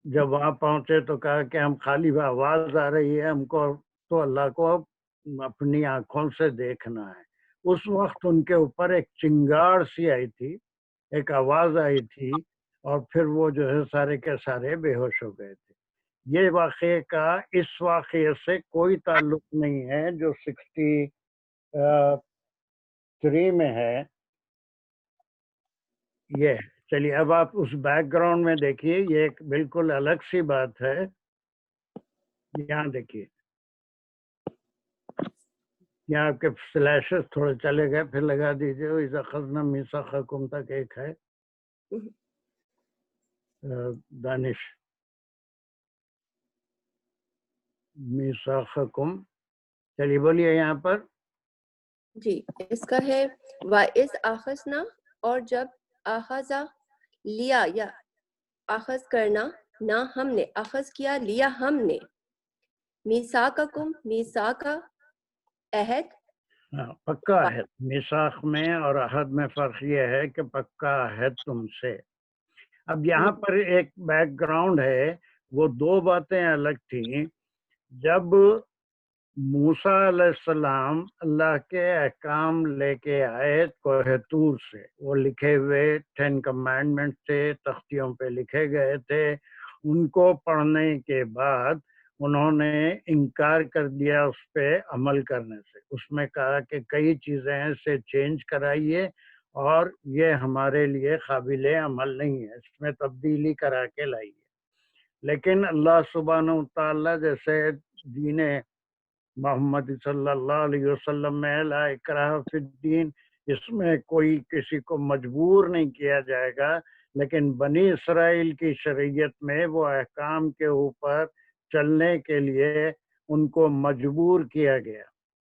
جب وہاں پہنچے تو کہا کہ ہم خالی آواز آ رہی ہے، ہم کو تو اللہ کو اپنی آنکھوں سے دیکھنا ہے۔ اس وقت ان کے اوپر ایک چنگاڑ سی آئی تھی، ایک آواز آئی تھی، اور پھر وہ جو ہے سارے کے سارے بے ہوش ہو گئے تھے۔ یہ واقعے کا اس واقعے سے کوئی تعلق نہیں ہے جو 63 میں ہے۔ یہ چلیے، اب آپ اس بیک گراؤنڈ میں دیکھیے، یہ ایک بالکل الگ سی بات ہے۔ یہاں دیکھیے، یہاں آپ کے سلیشز تھوڑے چلے گئے، پھر لگا دیجیے۔ اِذَا أَخَذْنَا مِيثَاقَكُمْ تک ایک ہے، دانش میثاقکم، چلیے بولیے یہاں پر۔ جی اس کا ہے وَإِذْ أَخَذْنَا، اور جب اخذا لیا، یا اخذ کرنا، نہ ہم نے اخذ کیا، لیا ہم نے، میثاقکم، میثاق عہد، پکا عہد۔ میثاق میں اور عہد میں فرق یہ ہے کہ پکا عہد تم سے۔ اب یہاں پر ایک بیک گراؤنڈ ہے، وہ دو باتیں الگ تھیں۔ جب موسیٰ علیہ السلام اللہ کے احکام لے کے آئے کوہ طور سے، وہ لکھے ہوئے 10 کمانڈمنٹ تھے، تختیوں پہ لکھے گئے تھے۔ ان کو پڑھنے کے بعد انہوں نے انکار کر دیا اس پہ عمل کرنے سے. اس میں کہا کہ کئی چیزیں سے چینج کرائیے اور یہ ہمارے لیے قابل عمل نہیں ہے, اس میں تبدیلی کرا کے لائیے. لیکن اللہ سبحانہ وتعالیٰ جیسے دین محمد صلی اللہ علیہ وسلم میں لا اکراہ فی الدین, اس میں کوئی کسی کو مجبور نہیں کیا جائے گا, لیکن بنی اسرائیل کی شریعت میں وہ احکام کے اوپر چلنے کے لیے ان کو مجبور کیا گیا.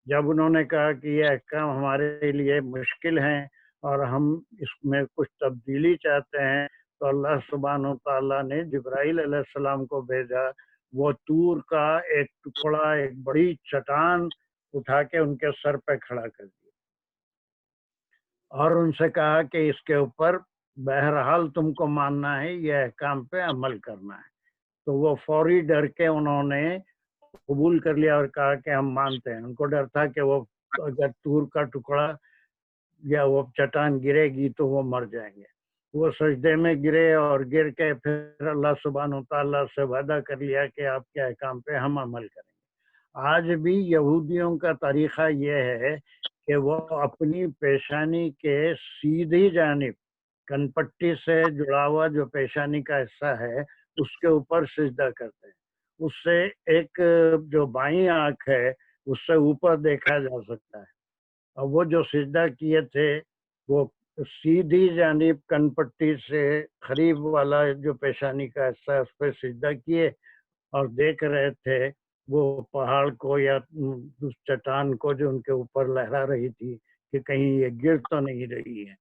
جب انہوں نے کہا کہ یہ احکام ہمارے لیے مشکل ہیں اور ہم اس میں کچھ تبدیلی چاہتے ہیں, تو اللہ سبحانہ وتعالیٰ نے جبرائیل علیہ السلام کو بھیجا. وہ طور کا ایک ٹکڑا, ایک بڑی چٹان اٹھا کے ان کے سر پہ کھڑا کر دیا اور ان سے کہا کہ اس کے اوپر بہرحال تم کو ماننا ہے, یہ احکام پہ عمل کرنا ہے. تو وہ فوری ڈر کے انہوں نے قبول کر لیا اور کہا کہ ہم مانتے ہیں. ان کو ڈر تھا کہ وہ اگر طور کا ٹکڑا یا وہ چٹان گرے گی تو وہ مر جائیں گے. وہ سجدے میں گرے اور گر کے پھر اللہ سبحانہ وتعالیٰ سے وعدہ کر لیا کہ آپ کے احکام پہ ہم عمل کریں گے. آج بھی یہودیوں کا طریقہ یہ ہے کہ وہ اپنی پیشانی کے سیدھی جانب کن پٹی سے جڑا ہوا جو پیشانی کا حصہ ہے اس کے اوپر سجدہ کرتے ہیں. اس سے ایک جو بائیں آنکھ ہے اس سے اوپر دیکھا جا سکتا ہے. اور وہ جو سجدہ کیے تھے وہ سیدھی جانب کن پٹی سے قریب والا جو پیشانی کا حصہ ہے اس پہ سجدہ کیے اور دیکھ رہے تھے وہ پہاڑ کو یا اس چٹان کو جو ان کے اوپر لہرا رہی تھی کہ کہیں یہ گر تو نہیں رہی ہے.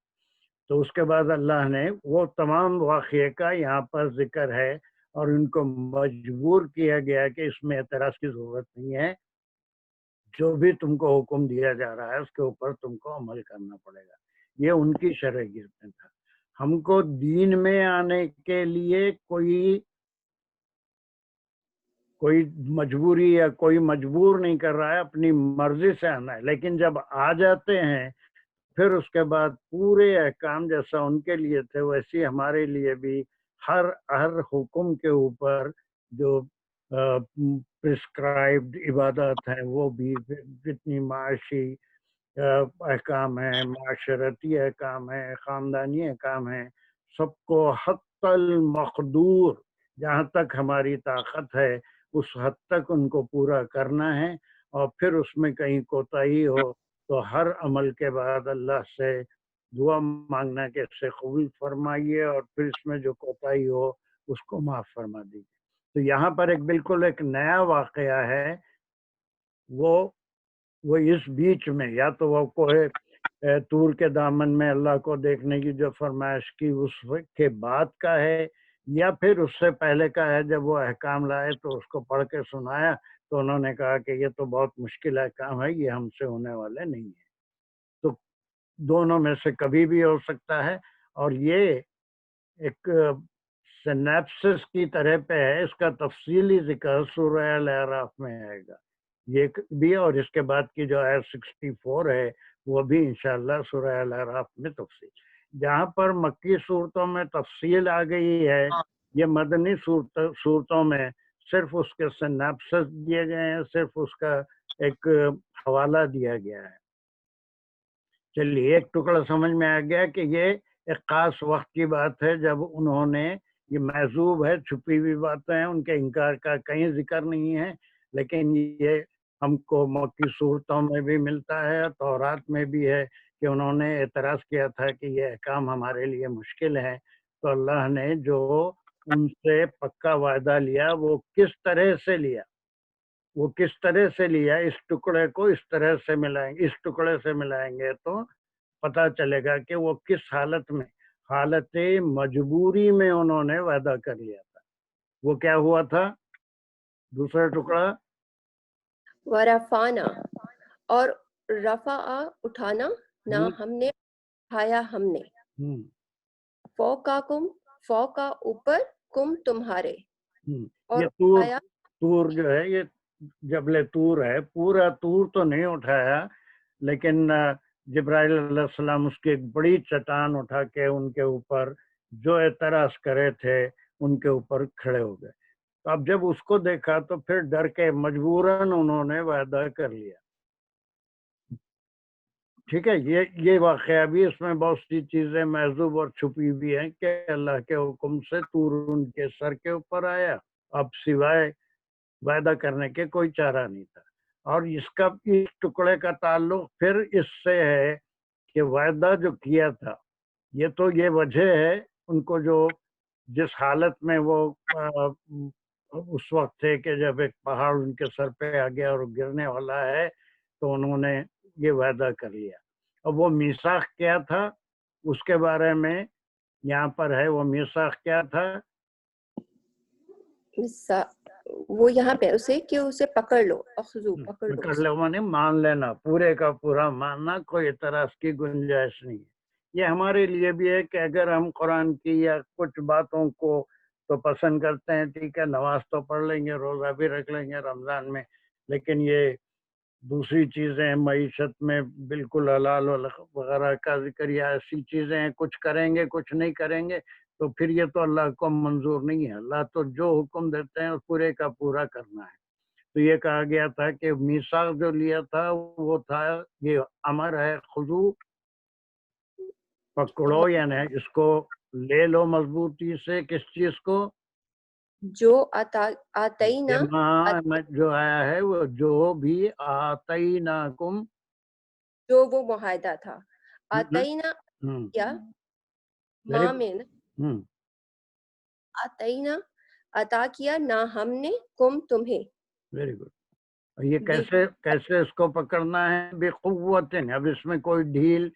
تو اس کے بعد اللہ نے وہ تمام واقعے کا یہاں پر ذکر ہے اور ان کو مجبور کیا گیا کہ اس میں اعتراض کی ضرورت نہیں ہے, جو بھی تم کو حکم دیا جا رہا ہے اس کے اوپر تم کو عمل کرنا پڑے گا. یہ ان کی شرعیت میں تھا. ہم کو دین میں آنے کے لیے کوئی مجبوری یا کوئی مجبور نہیں کر رہا ہے, اپنی مرضی سے آنا ہے. لیکن جب آ جاتے ہیں پھر اس کے بعد پورے احکام جیسا ان کے لیے تھے ویسی ہمارے لیے بھی ہر حکم کے اوپر جو پرسکرائبڈ عبادات ہیں وہ بھی, جتنی معاشی احکام ہیں, معاشرتی احکام ہیں, خاندانی احکام ہیں, سب کو حتی المقدور جہاں تک ہماری طاقت ہے اس حد تک ان کو پورا کرنا ہے. اور پھر اس میں کہیں کوتاہی ہو تو ہر عمل کے بعد اللہ سے دعا مانگنا کہ اس سے قبول فرمائیے اور پھر اس میں جو کوتاہی ہو اس کو معاف فرما دیجیے. تو یہاں پر بالکل ایک نیا واقعہ ہے. وہ اس بیچ میں یا تو وہ کوہ طور کے دامن میں اللہ کو دیکھنے کی جو فرمائش کی اس کے بعد کا ہے, یا پھر اس سے پہلے کا ہے جب وہ احکام لائے تو اس کو پڑھ کے سنایا تو انہوں نے کہا کہ یہ تو بہت مشکل احکام ہے, یہ ہم سے ہونے والے نہیں ہیں. تو دونوں میں سے کبھی بھی ہو سکتا ہے. اور یہ ایک سینپسس کی طرح پہ ہے, اس کا تفصیلی ذکر سورہ الاعراف میں آئے گا یہ بھی, اور اس کے بعد کی جو آیت 64 ہے وہ بھی انشاءاللہ سورہ الاعراف میں تفصیل. جہاں پر مکی صورتوں میں تفصیل آ گئی ہے, یہ مدنی صورتوں میں صرف اس کے سینپسس دیے گئے ہیں, صرف اس کا ایک حوالہ دیا گیا ہے. چلیے ایک ٹکڑا سمجھ میں آ گیا کہ یہ ایک خاص وقت کی بات ہے جب انہوں نے, یہ محذوب ہے, چھپی ہوئی باتیں ہیں, ان کے انکار کا کہیں ذکر نہیں ہے, لیکن یہ ہم کو مکی صورتوں میں بھی ملتا ہے, تورات میں بھی ہے کہ انہوں نے اعتراض کیا تھا کہ یہ احکام ہمارے لیے مشکل ہے. تو اللہ نے جو ان سے پکا وعدہ لیا وہ کس طرح سے لیا, اس ٹکڑے کو اس طرح سے ملائیں گے, اس ٹکڑے سے ملائیں گے تو پتہ چلے گا کہ وہ کس حالت میں, حالت مجبوری میں انہوں نے وعدہ کر لیا تھا. وہ کیا ہوا تھا دوسرا ٹکڑا؟ ورفانا, اور رفع اٹھانا, نہ ہم نے اٹھایا ہم نے, فوقاکم, فوقا اوپر, کم تمہارے, اور یہ طور جو ہے یہ جبل طور ہے, پورا طور تو نہیں اٹھایا لیکن جبرائیل علیہ السلام اس کی ایک بڑی چٹان اٹھا کے ان کے اوپر جو اعتراض کرے تھے ان کے اوپر کھڑے ہو گئے. تو اب جب اس کو دیکھا تو پھر ڈر کے مجبوراً انہوں نے وعدہ کر لیا. ٹھیک ہے, یہ واقعہ بھی اس میں بہت سی چیزیں محذوب اور چھپی بھی ہیں کہ اللہ کے حکم سے طور ان کے سر کے اوپر آیا, اب سوائے وعدہ کرنے کے کوئی چارہ نہیں تھا. اور اس کا اس ٹکڑے کا تعلق پھر اس سے ہے کہ وعدہ جو کیا تھا یہ تو یہ وجہ ہے ان کو جو جس حالت میں وہ اس وقت تھے کہ جب ایک پہاڑ ان کے سر پہ آ گیا اور گرنے والا ہے تو انہوں نے یہ وعدہ کر لیا. اب وہ میثاق کیا تھا اس کے بارے میں یہاں پر ہے, وہ میثاق کیا تھا؟ وہ یہاں پہ اسے کہ اسے پکڑ لو, اخذو پکڑ لو مانے مان لینا, پورے کا پورا ماننا, کوئی اعتراض کی گنجائش نہیں ہے. یہ ہمارے لیے بھی ہے کہ اگر ہم قرآن کی یا کچھ باتوں کو تو پسند کرتے ہیں, ٹھیک ہے, نماز تو پڑھ لیں گے, روزہ بھی رکھ لیں گے رمضان میں, لیکن یہ دوسری چیزیں معیشت میں بالکل حلال وغیرہ کا ذکر یا ایسی چیزیں ہیں, کچھ کریں گے کچھ نہیں کریں گے, تو پھر یہ تو اللہ کو منظور نہیں ہے. اللہ تو جو حکم دیتے ہیں پورے کا پورا کرنا ہے. تو یہ کہا گیا تھا کہ میثاق جو لیا تھا وہ تھا, یہ امر ہے, خضوع پکڑو, یعنی اس کو لے لو مضبوطی سے. کس چیز کو؟ جو آتینا جو آیا ہے وہ جو بھی آتیناکم, جو وہ معاہدہ تھا. آتینا کیا ماں میں نا, آتینا عطا کیا نہ ہم نے, کم تمہیں. Very good. یہ کیسے اس کو پکڑنا ہے؟ بقوت. اب اس میں کوئی ڈھیل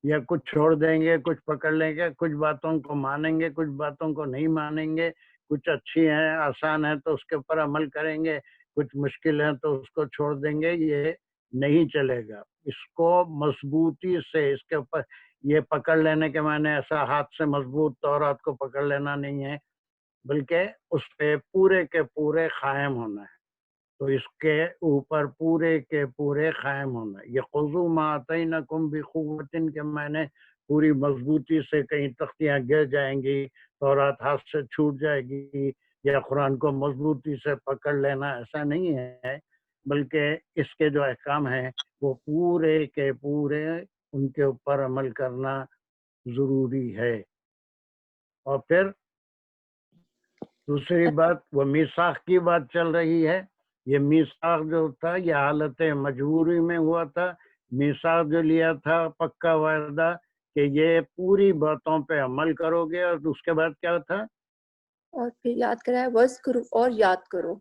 یا کچھ چھوڑ دیں گے کچھ پکڑ لیں گے, کچھ باتوں کو مانیں گے کچھ باتوں کو نہیں مانیں گے, کچھ اچھی ہیں آسان ہیں تو اس کے اوپر عمل کریں گے, کچھ مشکل ہیں تو اس کو چھوڑ دیں گے. یہ نہیں چلے گا. اس کو مضبوطی سے اس کے اوپر یہ پکڑ لینے کے معنی ایسا ہاتھ سے مضبوط تورات کو پکڑ لینا نہیں ہے, بلکہ اس پہ پورے کے پورے قائم ہونا ہے. تو اس کے اوپر پورے کے پورے قائم ہونا. یہ خذوا ما آتیناکم بقوۃ کے معنی پوری مضبوطی سے, کہیں تختیاں گر جائیں گی, تورات ہاتھ سے چھوٹ جائے گی, یا قرآن کو مضبوطی سے پکڑ لینا, ایسا نہیں ہے, بلکہ اس کے جو احکام ہیں وہ پورے کے پورے ان کے اوپر عمل کرنا ضروری ہے. اور پھر دوسری بات, وہ میثاق کی بات چل رہی ہے. یہ میثاق جو تھا یہ حالت مجبوری میں ہوا تھا. میثاق جو لیا تھا پکا وعدہ کہ یہ پوری باتوں پہ عمل کرو گے, اور اس کے بعد کیا تھا؟ اور پھر یاد کرایا وذکروا, اور یاد کرو.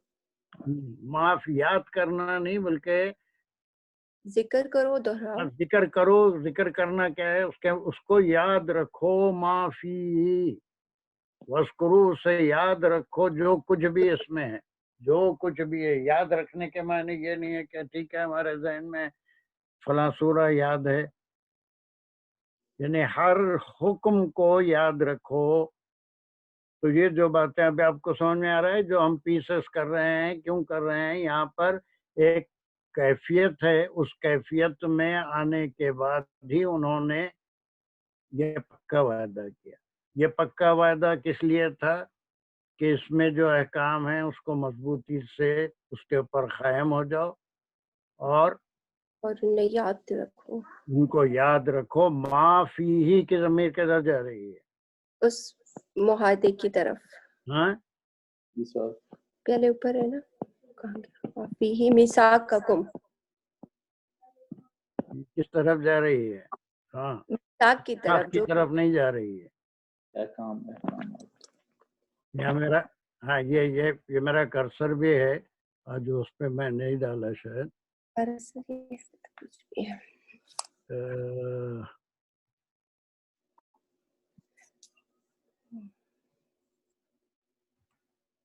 معاف یاد کرنا نہیں بلکہ ذکر کرو, دہراؤ. ذکر کرو. ذکر کرنا کیا ہے؟ اس کو یاد رکھو. معافی وذکروا سے یاد رکھو جو کچھ بھی اس میں ہے, جو کچھ بھی ہے. یاد رکھنے کے معنی یہ نہیں ہے کہ ٹھیک ہے ہمارے ذہن میں فلاں سورہ یاد ہے, یعنی ہر حکم کو یاد رکھو. تو یہ جو باتیں ابھی آپ کو سمجھ میں آ رہا ہے جو ہم پیسز کر رہے ہیں, کیوں کر رہے ہیں؟ یہاں پر ایک کیفیت ہے, اس کیفیت میں آنے کے بعد ہی انہوں نے یہ پکا وعدہ کیا. یہ پکا وعدہ کس لیے تھا؟ کہ اس میں جو احکام ہیں اس کو مضبوطی سے اس کے اوپر قائم ہو جاؤ, اور انہیں یاد رکھو. ان کو یاد رکھو. ما فیہ کی ضمیر کدھر جا رہی ہے؟ اس معاہدے کی طرف. ہاں پہلے اوپر ہے نا, کہاں گیا؟ فیہ میثاقکم. کس طرف جا رہی ہے؟ ہاں میثاق کی طرف. کی طرف نہیں جا رہی ہے. یہ میرا, ہاں یہ میرا کرسر بھی ہے, اور جو اس پہ میں نہیں ڈالا شاید.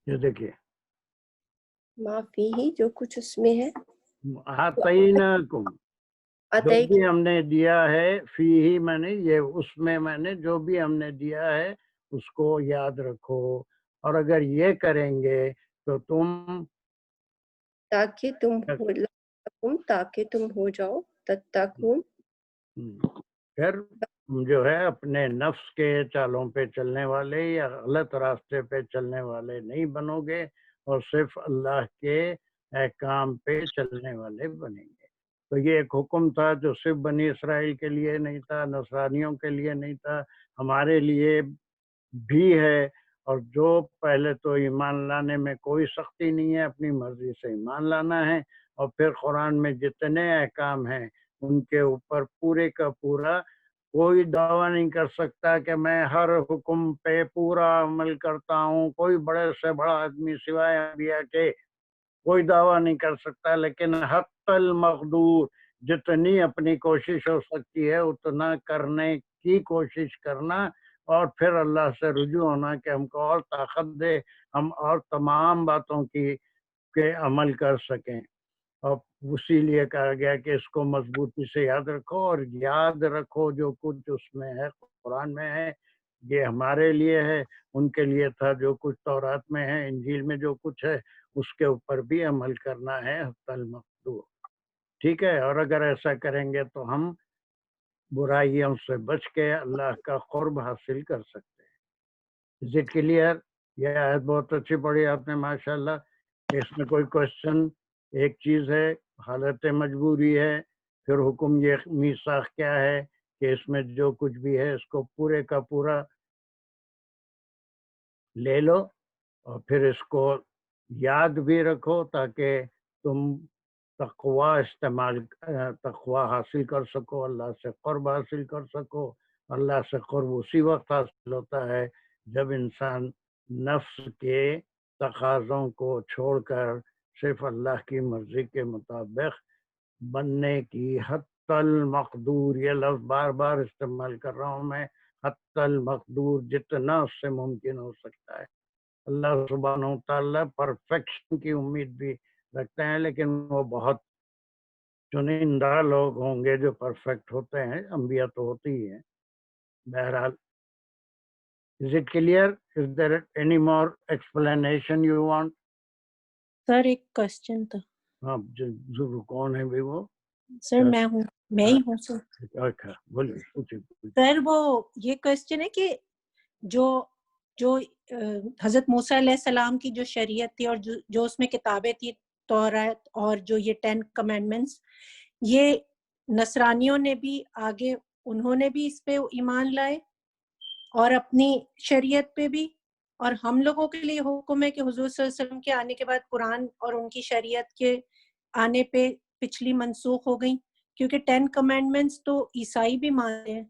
یہ دیکھیے معافی ہی جو کچھ اس میں ہے. آتیناکم, جو بھی ہم نے دیا ہے, فی ہی میں نے یہ اس میں نے جو بھی ہم نے دیا ہے اس کو یاد رکھو. اور اگر یہ کریں گے تو تم تاکہ تم ہو جاؤ تتقون, پھر جو ہے اپنے نفس کے چالوں پہ چلنے والے یا غلط راستے پہ چلنے والے نہیں بنو گے, اور صرف اللہ کے احکام پہ چلنے والے بنیں گے. تو یہ ایک حکم تھا جو صرف بنی اسرائیل کے لیے نہیں تھا، نصرانیوں کے لیے نہیں تھا، ہمارے لیے بھی ہے. اور جو پہلے تو ایمان لانے میں کوئی سختی نہیں ہے، اپنی مرضی سے ایمان لانا ہے، اور پھر قرآن میں جتنے احکام ہیں ان کے اوپر پورے کا پورا کوئی دعویٰ نہیں کر سکتا کہ میں ہر حکم پہ پورا عمل کرتا ہوں. کوئی بڑے سے بڑا آدمی سوائے انبیاء کے کوئی دعویٰ نہیں کر سکتا، لیکن حق المقدور جتنی اپنی کوشش ہو سکتی ہے اتنا کرنے کی کوشش کرنا، اور پھر اللہ سے رجوع ہونا کہ ہم کو اور طاقت دے، ہم اور تمام باتوں کے عمل کر سکیں. اور اسی لیے کہا گیا کہ اس کو مضبوطی سے یاد رکھو، اور یاد رکھو جو کچھ اس میں ہے قرآن میں ہے یہ ہمارے لیے ہے، ان کے لیے تھا جو کچھ تورات میں ہے، انجیل میں جو کچھ ہے اس کے اوپر بھی عمل کرنا ہے حتی المقدور. ٹھیک ہے، اور اگر ایسا کریں گے تو ہم برائیوں سے بچ کے اللہ کا قرب حاصل کر سکتے ہیں. Is it clear? یہ آیت بہت اچھی پڑھی آپ نے ماشاءاللہ. اس میں کوئی کوشچن؟ ایک چیز ہے حالت مجبوری ہے، پھر حکم یہ میثاق کیا ہے کہ اس میں جو کچھ بھی ہے اس کو پورے کا پورا لے لو، اور پھر اس کو یاد بھی رکھو تاکہ تم تقوی حاصل کر سکو، اللہ سے قرب حاصل کر سکو. اللہ سے قرب اسی وقت حاصل ہوتا ہے جب انسان نفس کے تقاضوں کو چھوڑ کر صرف اللہ کی مرضی کے مطابق بننے کی حتی المقدور، یہ لفظ بار بار استعمال کر رہا ہوں میں، حتی المقدور جتنا اس سے ممکن ہو سکتا ہے. اللہ سبحانہ و تعالیٰ پرفیکشن کی امید بھی رکھتے ہیں، لیکن وہ بہت چنندہ لوگ ہوں گے جو پرفیکٹ ہوتے ہیں، انبیاء تو ہوتی ہی ہیں. بہرحال is it clear? Is there any more explanation you want? سر ایک کوشچن تھا. ہاں ضرور. کون ہے بھی وہ؟ سر میں ہوں، میں ہی ہوں سر. اچھا بولیے. سر وہ یہ کوشچن ہے کہ جو حضرت موسیٰ علیہ السلام کی جو شریعت تھی اور جو اس میں کتابیں تھی تورات اور جو یہ 10 کمانڈمنٹس، یہ نصرانیوں نے بھی آگے انہوں نے بھی اس پہ ایمان لائے اور اپنی شریعت پہ بھی، اور ہم لوگوں کے لیے حکم ہے کہ حضور صلی اللہ علیہ وسلم کے آنے کے بعد قرآن اور ان کی شریعت کے آنے پہ پچھلی منسوخ ہو گئیں، کیونکہ 10 کمانڈمنٹس تو عیسائی بھی مانتے ہیں.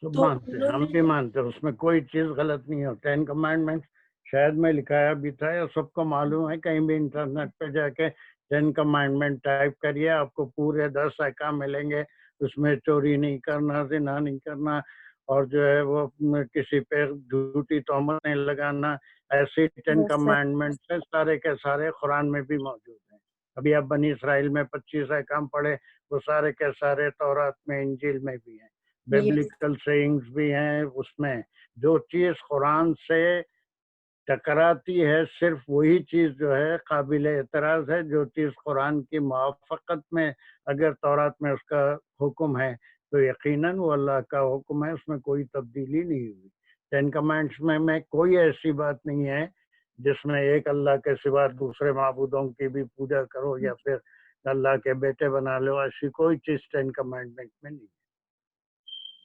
سب مانتے ہیں، ہم بھی مانتے ہیں، اس میں کوئی چیز غلط نہیں ہے. 10 کمانڈمنٹ شاید میں لکھایا بھی تھا یا سب کو معلوم ہے، کہیں بھی انٹرنیٹ پہ جا کے 10 کمانڈمنٹ ٹائپ کریے آپ کو پورے 10 احکام ملیں گے. اس میں چوری نہیں کرنا، زنا نہیں کرنا، اور جو ہے وہ کسی پہ جھوٹی تہمت نہیں لگانا، ایسی 10 کمانڈمنٹ سارے کے سارے قرآن میں بھی موجود ہیں. ابھی آپ بنی اسرائیل میں 25 احکام پڑھے، وہ سارے کے سارے تورات میں انجیل میں بھی ہیں. بیبلیکل سیئنگز بھی ہیں. اس میں جو چیز قرآن سے ٹکراتی ہے صرف وہی چیز جو ہے قابل اعتراض ہے. جو چیز قرآن کی موافقت میں اگر تورات میں اس کا حکم ہے تو یقیناً وہ اللہ کا حکم ہے، اس میں کوئی تبدیلی نہیں ہوئی. 10 کمانڈمنٹس میں کوئی ایسی بات نہیں ہے جس میں ایک اللہ کے سوا دوسرے معبودوں کی بھی پوجا کرو یا پھر اللہ کے بیٹے بنا لو، ایسی کوئی چیز 10 کمانڈمنٹ میں نہیں ہے.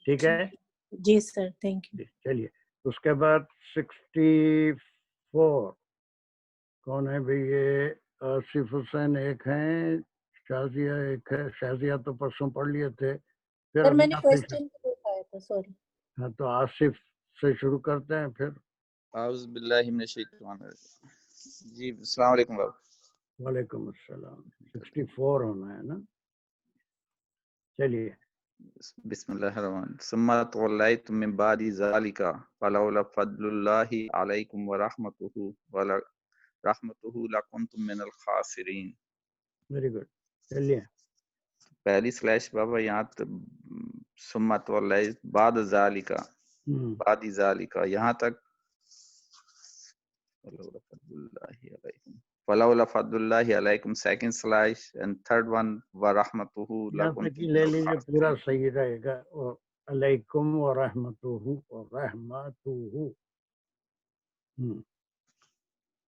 ٹھیک ہے جی سر، تھینک یو. چلیے اس کے بعد 64 کون ہے بھی؟ یہ آصف حسین ایک ہیں، شازیہ ایک ہے. شازیہ تو پرسوں پڑھ لیے تھے. پھر سر میں نے کوسچن اٹھایا تھا، سوری. ہاں تو آصف سے شروع کرتے ہیں. پھر اعوذ باللہ من الشیطان الرجیم. جی السلام علیکم بابا. وعلیکم السلام. 64 ہونا ہے نا؟ چلیے. بسم اللہ الرحمن الرحیم. ثم تولیتم من بعد ذلک فلولا فضل اللہ علیکم ورحمتہ لکنتم من الخاسرین. Very good. چلیے پہلی سلیش بابا یہاں ثم تولیت بعد ذلک، بعد ذلک یہاں تک فلولا فضل اللہ علیکم. Second slash and third one ورحمتہ لکنتم لے لیجیے، پورا صحیح رہے گا. علیکم ورحمتہ ورحمتہ.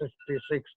66।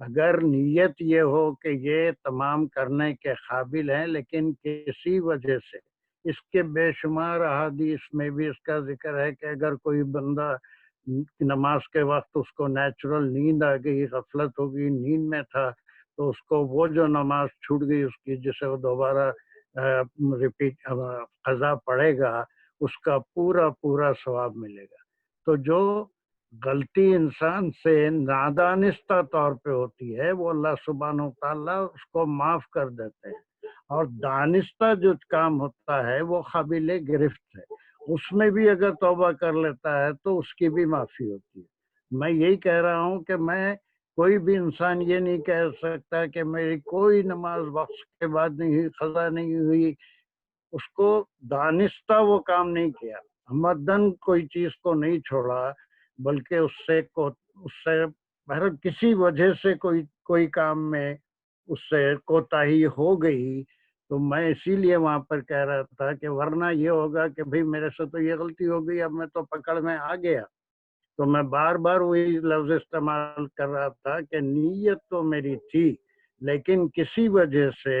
اگر نیت یہ ہو کہ یہ تمام کرنے کے قابل ہیں لیکن کسی وجہ سے، اس کے بے شمار احادیث میں بھی اس کا ذکر ہے کہ اگر کوئی بندہ نماز کے وقت اس کو نیچرل نیند آ گئی، غفلت ہو گئی، نیند میں تھا، تو اس کو وہ جو نماز چھوٹ گئی اس کی، جسے وہ دوبارہ ریپیٹ قضا پڑے گا، اس کا پورا پورا ثواب ملے گا۔ تو جو غلطی انسان سے نادانستہ طور پہ ہوتی ہے وہ اللہ سبحانہ و تعالیٰ اس کو معاف کر دیتے ہیں، اور دانستہ جو کام ہوتا ہے وہ قابل گرفت ہے، اس میں بھی اگر توبہ کر لیتا ہے تو اس کی بھی معافی ہوتی ہے۔ میں یہی کہہ رہا ہوں کہ میں کوئی بھی انسان یہ نہیں کہہ سکتا کہ میری کوئی نماز وقت کے بعد نہیں ہوئی، قضا نہیں ہوئی، اس کو دانستہ وہ کام نہیں کیا، مدن کوئی چیز کو نہیں چھوڑا، بلکہ اس سے بہرحال کسی وجہ سے کوئی کام میں اس سے کوتاہی ہو گئی، تو میں اسی لیے وہاں پر کہہ رہا تھا کہ ورنہ یہ ہوگا کہ بھئی میرے سے تو یہ غلطی ہو گئی، اب میں تو پکڑ میں آ گیا۔ تو میں بار بار وہی لفظ استعمال کر رہا تھا کہ نیت تو میری تھی لیکن کسی وجہ سے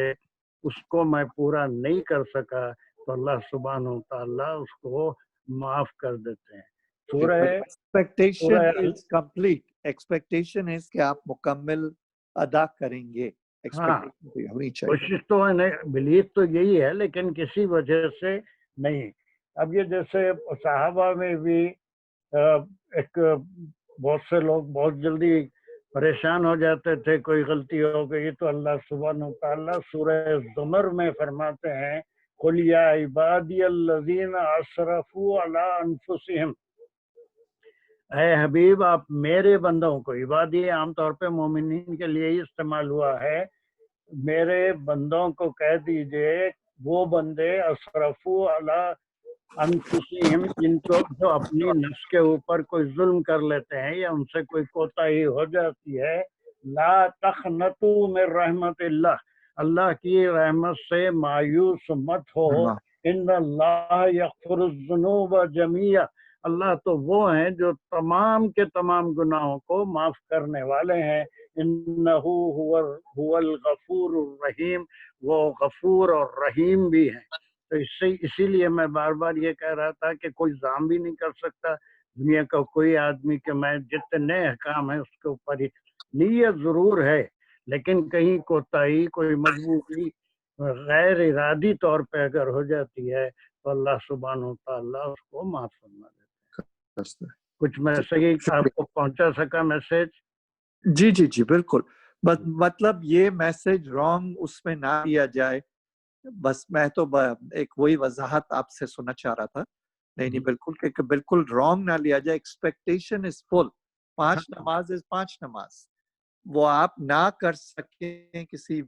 اس کو میں پورا نہیں کر سکا، تو اللہ سبحانہ و تعالیٰ اس کو معاف کر دیتے ہیں۔ ایکسپیکٹیشن از کمپلیٹ، ایکسپیکٹیشن ہے کہ آپ مکمل ادا کریں گے، ہاں کوشش تو ہے، بلیف تو یہی ہے لیکن کسی وجہ سے نہیں۔ اب یہ جیسے صحابہ میں بھی ایک بہت سے لوگ بہت جلدی پریشان ہو جاتے تھے، کوئی غلطی ہو گئی تو اللہ سبحانہ وتعالیٰ سورہ زمر میں فرماتے ہیں قُلْ يَا عِبَادِيَ الَّذِينَ أَسْرَفُوا عَلَىٰ أَنفُسِهِمْ، اے حبیب آپ میرے بندوں کو، عبادی عام طور پہ مومنین کے لیے ہی استعمال ہوا ہے، میرے بندوں کو کہہ دیجئے، وہ بندے اسرفو علی انفسہم، جن کو جو اپنی نفس کے اوپر کوئی ظلم کر لیتے ہیں یا ان سے کوئی کوتاہی ہو جاتی ہے، لا تقنطوا من رحمت اللہ، اللہ کی رحمت سے مایوس مت ہو، ان اللہ یغفر الذنوب جميعا، اللہ تو وہ ہیں جو تمام کے تمام گناہوں کو معاف کرنے والے ہیں، انہو هو الغفور الرحیم، وہ غفور اور رحیم بھی ہیں۔ تو اسی لیے میں بار بار یہ کہہ رہا تھا کہ کوئی زام بھی نہیں کر سکتا دنیا کا کوئی آدمی کہ میں جتنے احکام ہیں اس کے اوپر ہی، نیت ضرور ہے لیکن کہیں کوتاہی، کوئی مجبوری غیر ارادی طور پہ اگر ہو جاتی ہے تو اللہ سبحانہ و تعالیٰ اس کو معاف فرما دیتا ہے۔ کچھ میسیج آپ کو پہنچا سکا میسیج؟ جی جی جی بالکل، مطلب یہ میسج رانگ اس میں نہ لیا جائے، بس میں تو ایک وہی وضاحت آپ سے سننا چاہ رہا تھا، نہیں بالکل کہ بالکل رانگ نہ لیا جائے، ایکسپیکٹیشن از فل، 5 نماز از 5 نماز، وہ آپ نہ کر سکیں کسی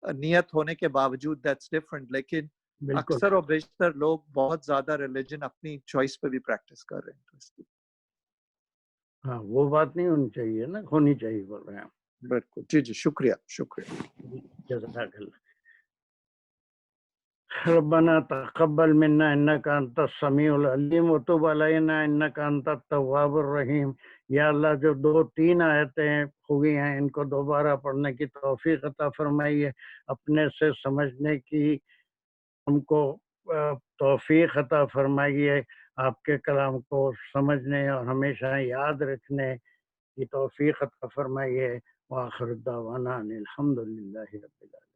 نیت ہونے کے باوجود، دیٹس ڈفرنٹ، لیکن اکثر و بیشتر لوگ بہت زیادہ ریلیجن اپنی چوائس پہ بھی پریکٹس کر رہے ہیں، ہاں وہ بات نہیں ہونی چاہیے نا، ہونی چاہیے بول رہے ہیں۔ بالکل جی جی شکریہ شکریہ، جزاک اللہ۔ ربنا تقبل منا انك انت السميع العليم وتب علينا انك انت التواب الرحيم۔ یا اللہ جو 2-3 آیتیں ہوئی ہیں ان کو دوبارہ پڑھنے کی توفیق عطا فرمائیے، اپنے سے سمجھنے کی ہم کو توفیق عطا فرمائیے، آپ کے کلام کو سمجھنے اور ہمیشہ یاد رکھنے کی توفیق عطا فرمائیے۔ وآخر دعوانا الحمدللہ رب العالمین۔